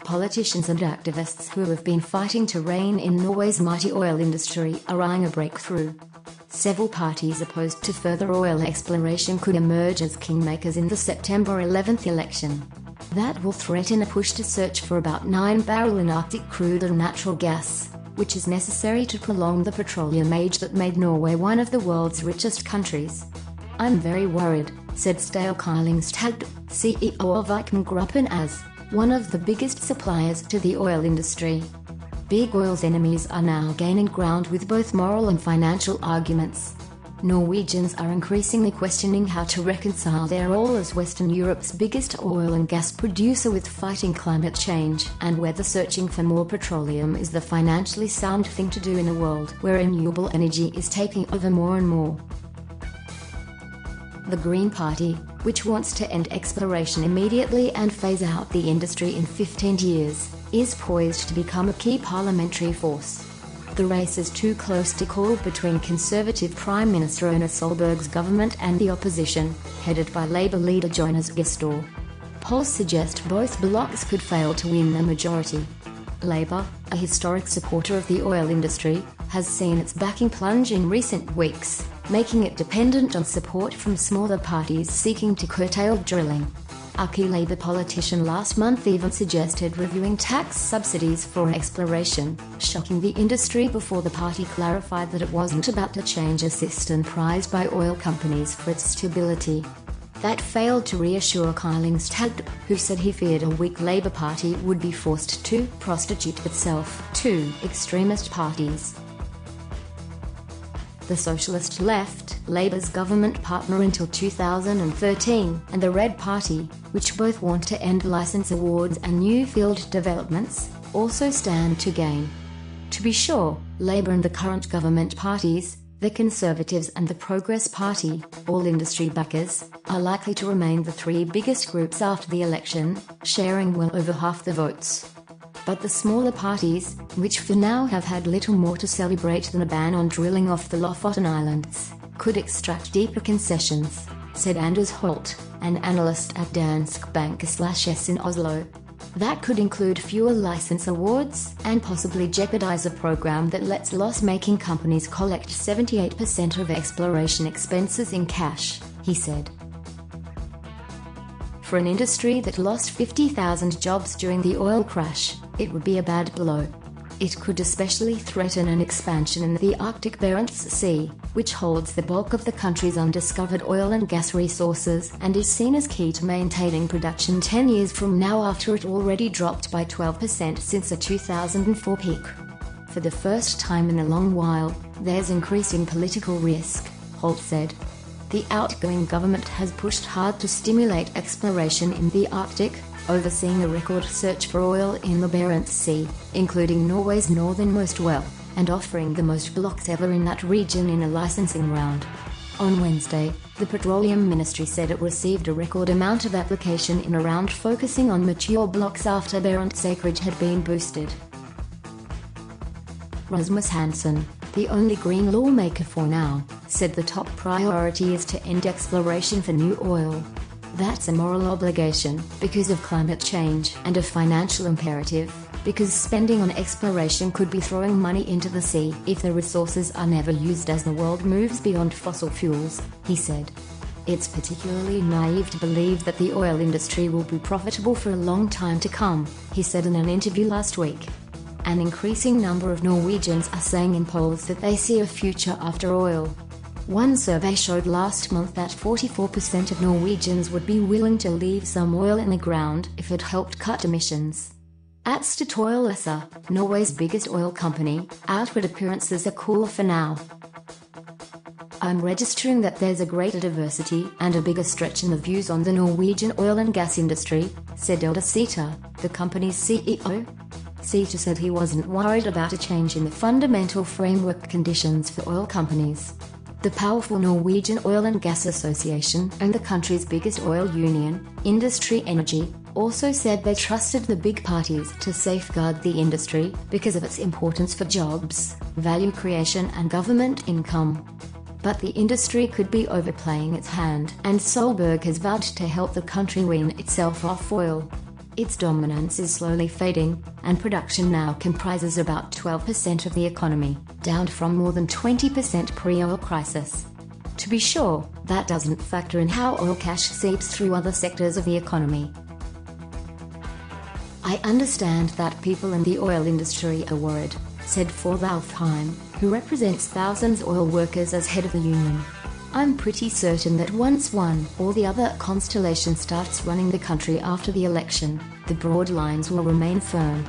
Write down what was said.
Politicians and activists who have been fighting to rein in Norway's mighty oil industry are eyeing a breakthrough. Several parties opposed to further oil exploration could emerge as kingmakers in the September 11th election. That will threaten a push to search for about 9 barrel in Arctic crude and natural gas, which is necessary to prolong the petroleum age that made Norway one of the world's richest countries. "I'm very worried," said Stale Kylingstad, CEO of Vikingruppen, as one of the biggest suppliers to the oil industry. Big oil's enemies are now gaining ground with both moral and financial arguments. Norwegians are increasingly questioning how to reconcile their role as Western Europe's biggest oil and gas producer with fighting climate change, and whether searching for more petroleum is the financially sound thing to do in a world where renewable energy is taking over more and more. The Green Party, which wants to end exploration immediately and phase out the industry in 15 years, is poised to become a key parliamentary force. The race is too close to call between Conservative Prime Minister Erna Solberg's government and the opposition, headed by Labour leader Jonas Gahr Store. Polls suggest both blocs could fail to win a majority. Labour, a historic supporter of the oil industry, has seen its backing plunge in recent weeks, making it dependent on support from smaller parties seeking to curtail drilling. A key Labour politician last month even suggested reviewing tax subsidies for exploration, shocking the industry before the party clarified that it wasn't about to change a system prized by oil companies for its stability. That failed to reassure Kylingstad, who said he feared a weak Labour Party would be forced to prostitute itself to extremist parties. The Socialist Left, Labour's government partner until 2013, and the Red Party, which both want to end licence awards and new field developments, also stand to gain. To be sure, Labour and the current government parties, the Conservatives and the Progress Party, all industry backers, are likely to remain the 3 biggest groups after the election, sharing well over half the votes. But the smaller parties, which for now have had little more to celebrate than a ban on drilling off the Lofoten Islands, could extract deeper concessions, said Anders Holt, an analyst at Danske Bank/S in Oslo. That could include fewer license awards, and possibly jeopardize a program that lets loss-making companies collect 78% of exploration expenses in cash, he said. For an industry that lost 50,000 jobs during the oil crash, it would be a bad blow. It could especially threaten an expansion in the Arctic Barents Sea, which holds the bulk of the country's undiscovered oil and gas resources and is seen as key to maintaining production 10 years from now after it already dropped by 12% since a 2004 peak. For the first time in a long while, there's increasing political risk, Holt said. The outgoing government has pushed hard to stimulate exploration in the Arctic, overseeing a record search for oil in the Barents Sea, including Norway's northernmost well, and offering the most blocks ever in that region in a licensing round. On Wednesday, the Petroleum Ministry said it received a record amount of application in a round focusing on mature blocks after Barents acreage had been boosted. Rasmus Hansson, the only Green lawmaker for now, said the top priority is to end exploration for new oil. That's a moral obligation, because of climate change, and a financial imperative, because spending on exploration could be throwing money into the sea if the resources are never used as the world moves beyond fossil fuels, he said. It's particularly naive to believe that the oil industry will be profitable for a long time to come, he said in an interview last week. An increasing number of Norwegians are saying in polls that they see a future after oil. One survey showed last month that 44% of Norwegians would be willing to leave some oil in the ground if it helped cut emissions. At Statoil ASA, Norway's biggest oil company, outward appearances are cool for now. I'm registering that there's a greater diversity and a bigger stretch in the views on the Norwegian oil and gas industry, said Oda Sita, the company's CEO. Sita said he wasn't worried about a change in the fundamental framework conditions for oil companies. The powerful Norwegian Oil and Gas Association and the country's biggest oil union, Industry Energy, also said they trusted the big parties to safeguard the industry because of its importance for jobs, value creation and government income. But the industry could be overplaying its hand, and Solberg has vowed to help the country wean itself off oil. Its dominance is slowly fading, and production now comprises about 12% of the economy, down from more than 20% pre-oil crisis. To be sure, that doesn't factor in how oil cash seeps through other sectors of the economy. "I understand that people in the oil industry are worried," said Forthalfheim, who represents thousands of oil workers as head of the union. "I'm pretty certain that once one or the other constellation starts running the country after the election, the broad lines will remain firm.